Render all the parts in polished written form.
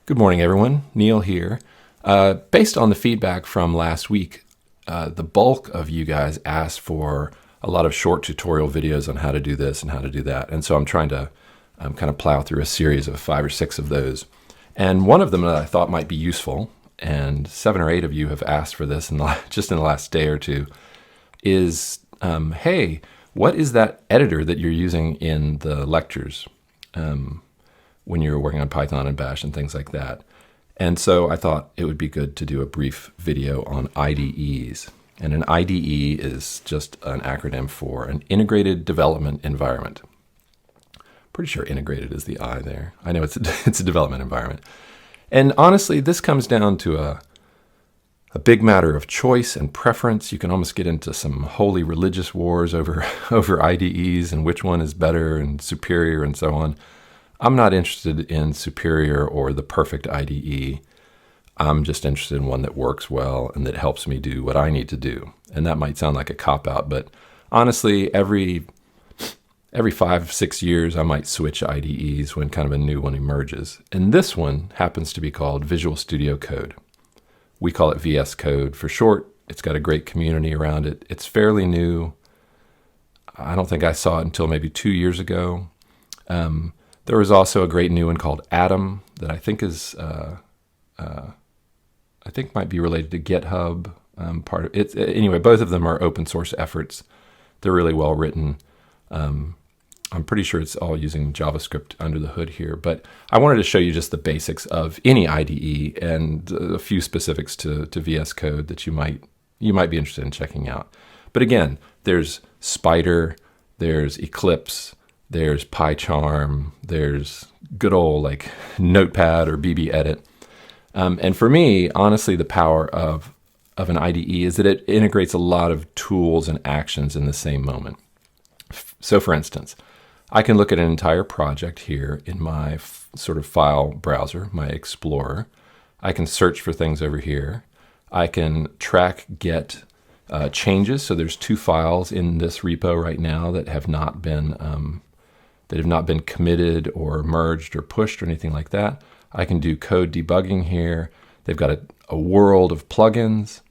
Good morning, everyone. Neil here. Based on the feedback from last week, the bulk of you guys asked for a lot of short tutorial videos on how to do this and how to do that. And so I'm trying to kind of plow through a series of 5 or 6 of those. And one of them that I thought might be useful, and 7 or 8 of you have asked for this just in the last day or two, is, hey, what is that editor that you're using in the lectures? When you're working on Python and Bash and things like that. And so I thought it would be good to do a brief video on IDEs. And an IDE is just an acronym for an Integrated Development Environment. Pretty sure integrated is the I there. I know it's a development environment. And honestly, this comes down to a big matter of choice and preference. You can almost get into some holy religious wars over IDEs and which one is better and superior and so on. I'm not interested in superior or the perfect IDE. I'm just interested in one that works well and that helps me do what I need to do. And that might sound like a cop-out, but honestly, every 5-6 years, I might switch IDEs when kind of a new one emerges. And this one happens to be called Visual Studio Code. We call it VS Code for short. It's got a great community around it. It's fairly new. I don't think I saw it until maybe 2 years ago. There was also a great new one called Atom that I think might be related to GitHub. Part of it. Anyway, both of them are open source efforts. They're really well written. I'm pretty sure it's all using JavaScript under the hood here, but I wanted to show you just the basics of any IDE and a few specifics to VS Code that you might be interested in checking out. But again, there's Spider, there's Eclipse, there's PyCharm, there's good old like Notepad or BB Edit. And for me, honestly, the power of an IDE is that it integrates a lot of tools and actions in the same moment. So for instance, I can look at an entire project here in my sort of file browser, my Explorer. I can search for things over here. I can track get changes. So there's 2 files in this repo right now that have not been committed or merged or pushed or anything like that. I can do code debugging here. They've got a world of plugins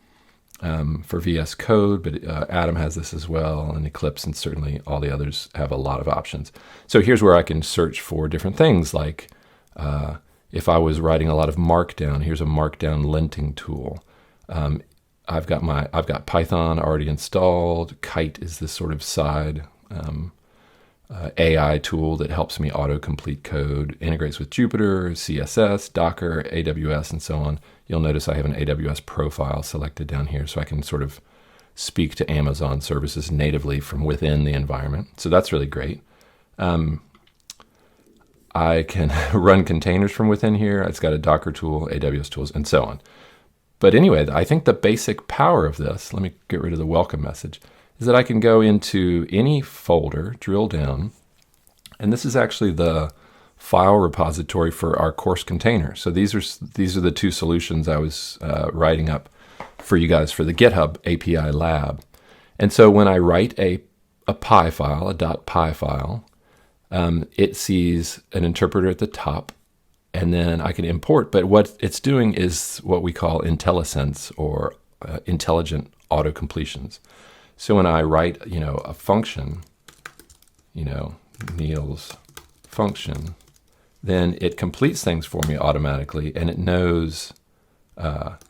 for VS Code, but Atom has this as well, and Eclipse, and certainly all the others have a lot of options. So here's where I can search for different things, like if I was writing a lot of Markdown, here's a Markdown linting tool. I've got Python already installed. Kite is this sort of side AI tool that helps me autocomplete code, integrates with Jupyter, CSS, Docker, AWS, and so on. You'll notice I have an AWS profile selected down here, so I can sort of speak to Amazon services natively from within the environment. So that's really great. I can run containers from within here. It's got a Docker tool, AWS tools, and so on. But anyway, I think the basic power of this, let me get rid of the welcome message, is that I can go into any folder, drill down, and this is actually the file repository for our course container. So these are the 2 solutions I was writing up for you guys for the GitHub API lab. And so when I write a .py file, a .py file, it sees an interpreter at the top, and then I can import. But what it's doing is what we call IntelliSense or intelligent auto-completions. So when I write, a function, Neil's function, then it completes things for me automatically, and it knows, it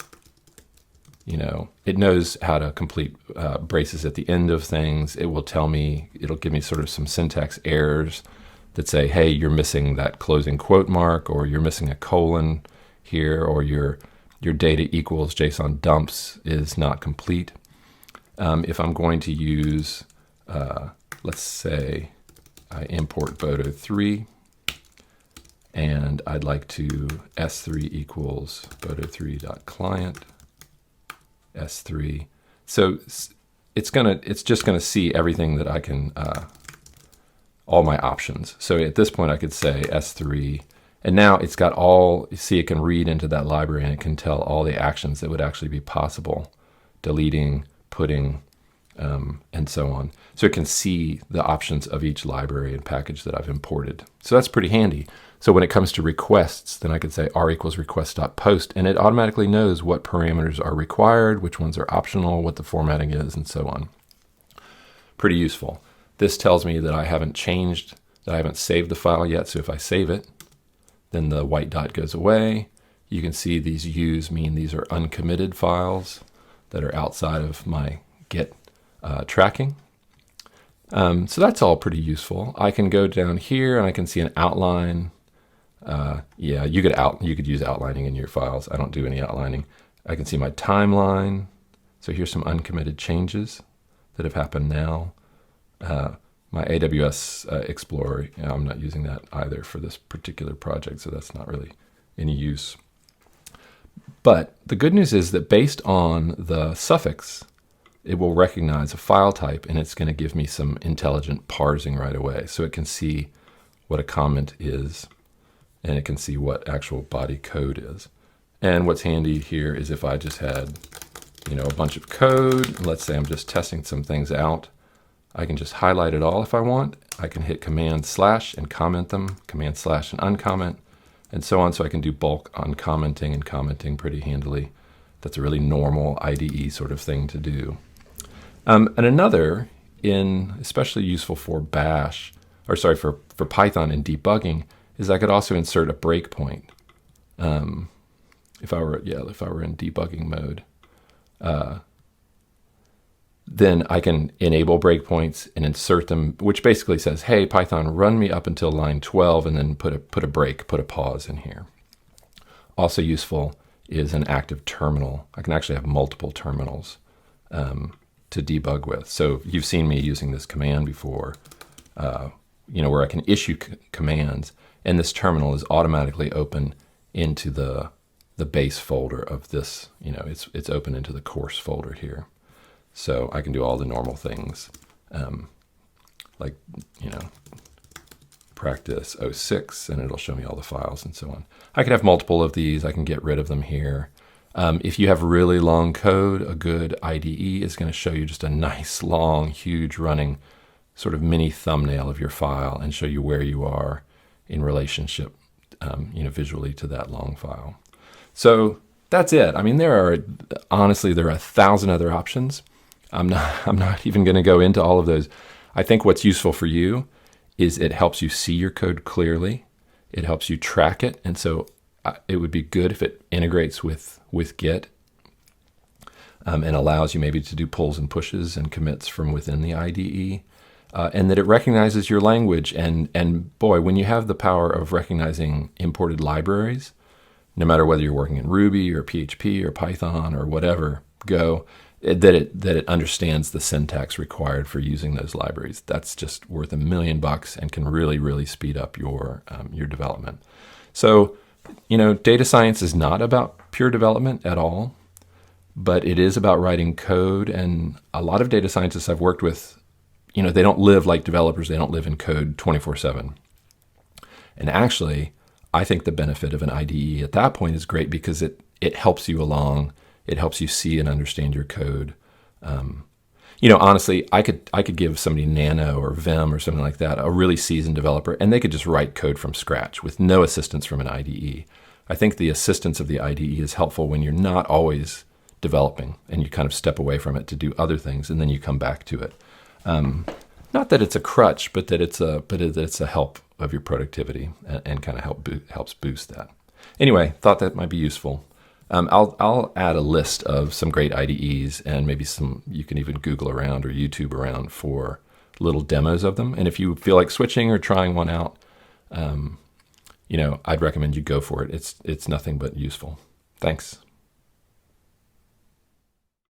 knows how to complete braces at the end of things. It will tell me, it'll give me sort of some syntax errors that say, hey, you're missing that closing quote mark, or you're missing a colon here, or your data equals JSON dumps is not complete. If I'm going to use, let's say I import Bodo3, and I'd like to S3 equals Bodo3.client, S3. So it's just gonna see everything that I can, all my options. So at this point I could say S3, and now it's got it can read into that library, and it can tell all the actions that would actually be possible, deleting, putting, and so on. So it can see the options of each library and package that I've imported. So that's pretty handy. So when it comes to requests, then I could say r equals request.post, and it automatically knows what parameters are required, which ones are optional, what the formatting is, and so on. Pretty useful. This tells me that I haven't saved the file yet. So if I save it, then the white dot goes away. You can see these U's mean these are uncommitted files that are outside of my Git tracking. So that's all pretty useful. I can go down here and I can see an outline. Yeah, you could use outlining in your files. I don't do any outlining. I can see my timeline. So here's some uncommitted changes that have happened now. My AWS Explorer, I'm not using that either for this particular project, so that's not really any use. But the good news is that based on the suffix, it will recognize a file type, and it's going to give me some intelligent parsing right away. So it can see what a comment is, and it can see what actual body code is. And what's handy here is if I just had, a bunch of code, let's say I'm just testing some things out, I can just highlight it all if I want. I can hit Command/ and comment them, Command/ and uncomment, and so on. So I can do bulk uncommenting and commenting pretty handily. That's a really normal IDE sort of thing to do. And another, especially useful for Bash, or sorry, for Python in debugging, is I could also insert a breakpoint. If I were in debugging mode, then I can enable breakpoints and insert them, which basically says, hey, Python, run me up until line 12 and then put a pause in here. Also useful is an active terminal. I can actually have multiple terminals to debug with. So you've seen me using this command before, where I can issue commands, and this terminal is automatically open into the base folder of this. It's open into the course folder here. So I can do all the normal things, like, practice 06, and it'll show me all the files and so on. I can have multiple of these. I can get rid of them here. If you have really long code, a good IDE is going to show you just a nice, long, huge running sort of mini thumbnail of your file and show you where you are in relationship, visually to that long file. So that's it. I mean, there are 1,000 other options. I'm not even going to go into all of those. I think what's useful for you is it helps you see your code clearly. It helps you track it. And so it would be good if it integrates with Git and allows you maybe to do pulls and pushes and commits from within the IDE. And that it recognizes your language. And boy, when you have the power of recognizing imported libraries, no matter whether you're working in Ruby or PHP or Python or whatever, Go, that it understands the syntax required for using those libraries. That's just worth $1 million and can really, really speed up your development. So, data science is not about pure development at all, but it is about writing code. And a lot of data scientists I've worked with, they don't live like developers. They don't live in code 24/7. And actually, I think the benefit of an IDE at that point is great because it helps you along. It helps you see and understand your code. Honestly, I could give somebody Nano or Vim or something like that, a really seasoned developer, and they could just write code from scratch with no assistance from an IDE. I think the assistance of the IDE is helpful when you're not always developing and you kind of step away from it to do other things, and then you come back to it. Not that it's a crutch, but that it's a help of your productivity and kind of helps boost that. Anyway, thought that might be useful. I'll add a list of some great IDEs, and maybe some you can even Google around or YouTube around for little demos of them. And if you feel like switching or trying one out, I'd recommend you go for it. It's nothing but useful. Thanks.